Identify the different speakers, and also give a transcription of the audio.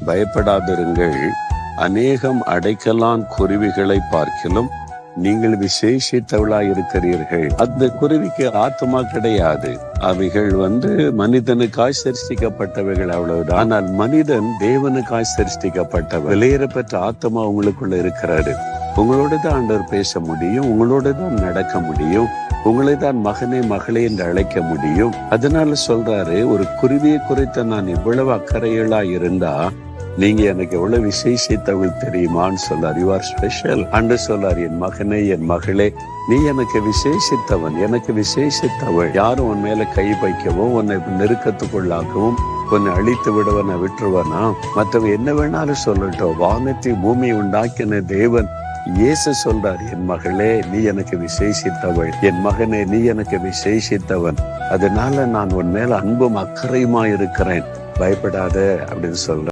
Speaker 1: பயப்படாதிருங்கள். அநேகம் அடைக்கலான் குருவிகளை பார்க்கிலும் நீங்கள் விசேஷித்தவளாயிருக்கிறீர்கள். அந்த குருவிக்கு ஆத்மா கிடையாது. அவைகள் மனிதனுக்காய் சிருஷ்டிக்கப்பட்டவைகள், அவ்வளவுதான். ஆனால் மனிதன் தேவனுக்காய் சிருஷ்டிக்கப்பட்டவர். விலையேறப்பெற்ற ஆத்மா உங்களுக்குள்ள இருக்கிறாரு. உங்களோட தான் ஆண்டவர் பேச முடியும், உங்களோட தான் நடக்க முடியும், உங்களை தான் மகனே மகளே என்று அழைக்க முடியும். அதனால சொல்றாரு, ஒரு குருவியை குறித்த நான் இவ்வளவு அக்கறைகளா இருந்தா நீங்க எனக்கு எவ்வளவு விசேஷித்தவள் தெரியுமான்னு சொல்றார். யூ ஆர் ஸ்பெஷல் அன்று சொல்றார், என் மகனே என் மகளே நீ எனக்கு விசேஷித்தவன், எனக்கு விசேஷித்தவள். யாரும் உன் மேல கை வைக்கவும் உன்னை நெருக்கத்துக்குள்ளாக்கவும் உன்னை அழித்து விடுவன விட்டுருவனா, மற்றவன் என்ன வேணாலும் சொல்லட்டும். வானத்தை பூமி உண்டாக்கின தேவன் இயேசு சொல்றார், என் மகளே நீ எனக்கு விசேஷித்தவள், என் மகனே நீ எனக்கு விசேஷித்தவன். அதனால நான் உன் மேல அன்பும் அக்கறையுமா இருக்கிறேன், பயப்படாத அப்படின்னு சொல்ற.